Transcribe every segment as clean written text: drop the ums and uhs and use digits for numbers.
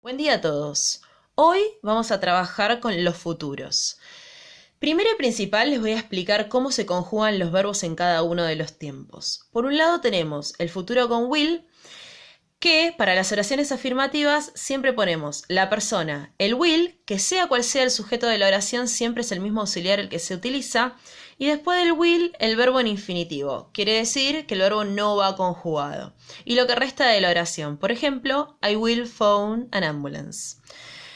Buen día a todos. Hoy vamos a trabajar con los futuros. Primero y principal les voy a explicar cómo se conjugan los verbos en cada uno de los tiempos. Por un lado tenemos el futuro con will, que para las oraciones afirmativas siempre ponemos la persona, el will, que sea cual sea el sujeto de la oración siempre es el mismo auxiliar el que se utiliza, y después del will el verbo en infinitivo, quiere decir que el verbo no va conjugado. Y lo que resta de la oración, por ejemplo, I will phone an ambulance.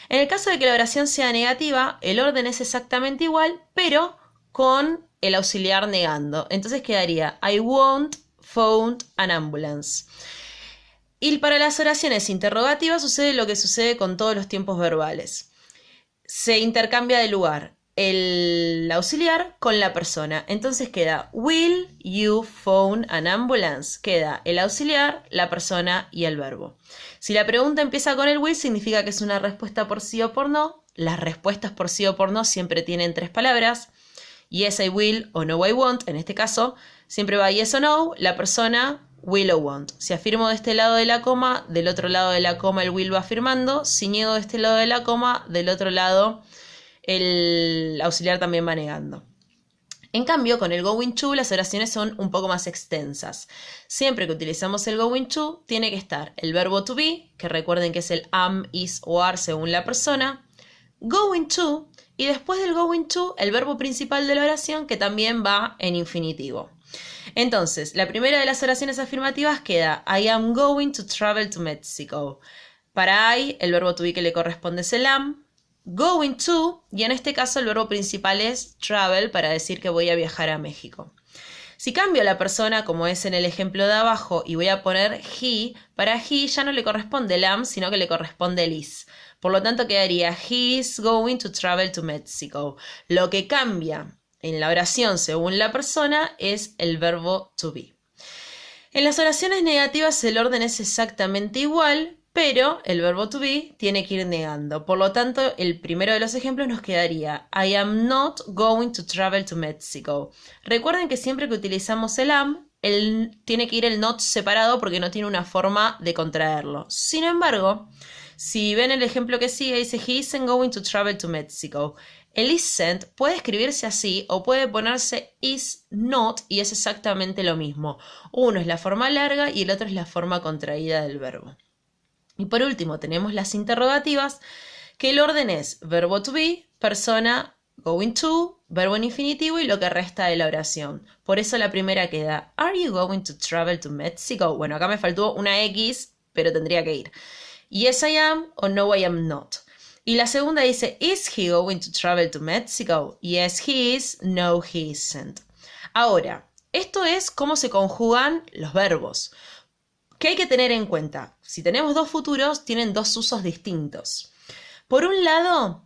En el caso de que la oración sea negativa, el orden es exactamente igual, pero con el auxiliar negando. Entonces quedaría I won't phone an ambulance. Y para las oraciones interrogativas sucede lo que sucede con todos los tiempos verbales. Se intercambia de lugar el auxiliar con la persona. Entonces queda Will you phone an ambulance? Queda el auxiliar, la persona y el verbo. Si la pregunta empieza con el will, significa que es una respuesta por sí o por no. Las respuestas por sí o por no siempre tienen tres palabras. Yes, I will o no, I won't. En este caso, siempre va yes o no. La persona will o won't. Si afirmo de este lado de la coma, del otro lado de la coma el will va afirmando. Si niego de este lado de la coma, del otro lado el auxiliar también va negando. En cambio, con el going to las oraciones son un poco más extensas. Siempre que utilizamos el going to, tiene que estar el verbo to be, que recuerden que es el am, is o are según la persona, going to, y después del going to, el verbo principal de la oración, que también va en infinitivo. Entonces, la primera de las oraciones afirmativas queda I am going to travel to Mexico. Para I, el verbo to be que le corresponde es el am. Going to, y en este caso el verbo principal es travel para decir que voy a viajar a México. Si cambio la persona, como es en el ejemplo de abajo, y voy a poner he, para he ya no le corresponde el am, sino que le corresponde el is. Por lo tanto quedaría he is going to travel to Mexico. Lo que cambia en la oración según la persona es el verbo to be. En las oraciones negativas el orden es exactamente igual, pero el verbo to be tiene que ir negando. Por lo tanto, el primero de los ejemplos nos quedaría I am not going to travel to Mexico. Recuerden que siempre que utilizamos el am, tiene que ir el not separado porque no tiene una forma de contraerlo. Sin embargo, si ven el ejemplo que sigue, dice he isn't going to travel to Mexico. El isn't puede escribirse así o puede ponerse is not y es exactamente lo mismo. Uno es la forma larga y el otro es la forma contraída del verbo. Y por último tenemos las interrogativas, que el orden es verbo to be, persona, going to, verbo en infinitivo y lo que resta de la oración. Por eso la primera queda Are you going to travel to Mexico? Bueno, acá me faltó una X, pero tendría que ir. Yes, I am o no, I am not. Y la segunda dice Is he going to travel to Mexico? Yes, he is. No, he isn't. Ahora, esto es cómo se conjugan los verbos. ¿Qué hay que tener en cuenta? Si tenemos dos futuros, tienen dos usos distintos. Por un lado,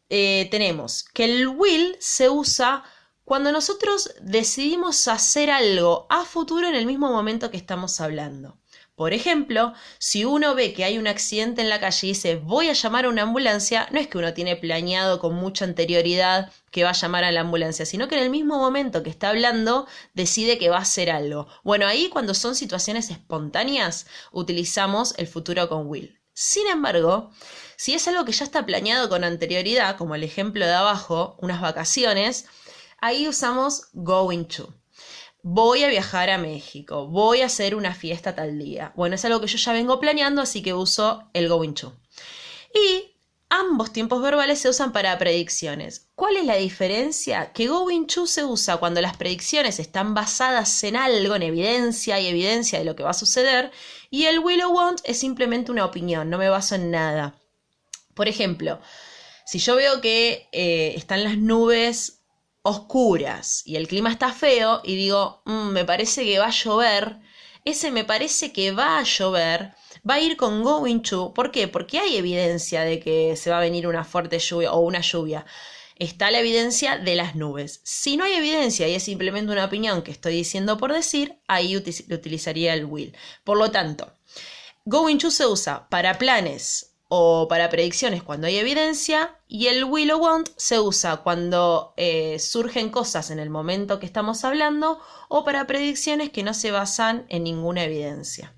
tenemos que el will se usa cuando nosotros decidimos hacer algo a futuro en el mismo momento que estamos hablando. Por ejemplo, si uno ve que hay un accidente en la calle y dice voy a llamar a una ambulancia, no es que uno tiene planeado con mucha anterioridad que va a llamar a la ambulancia, sino que en el mismo momento que está hablando decide que va a hacer algo. Bueno, ahí cuando son situaciones espontáneas utilizamos el futuro con will. Sin embargo, si es algo que ya está planeado con anterioridad, como el ejemplo de abajo, unas vacaciones, ahí usamos going to. Voy a viajar a México, voy a hacer una fiesta tal día. Bueno, es algo que yo ya vengo planeando, así que uso el going to. Y ambos tiempos verbales se usan para predicciones. ¿Cuál es la diferencia? Que going to se usa cuando las predicciones están basadas en algo, en evidencia y evidencia de lo que va a suceder, y el will o won't es simplemente una opinión, no me baso en nada. Por ejemplo, si yo veo que están las nubes oscuras y el clima está feo y digo, me parece que va a llover, ese me parece que va a llover va a ir con going to. ¿Por qué? Porque hay evidencia de que se va a venir una fuerte lluvia o una lluvia. Está la evidencia de las nubes. Si no hay evidencia y es simplemente una opinión que estoy diciendo por decir, ahí utilizaría el will. Por lo tanto, going to se usa para planes o para predicciones cuando hay evidencia, y el will o won't se usa cuando surgen cosas en el momento que estamos hablando o para predicciones que no se basan en ninguna evidencia.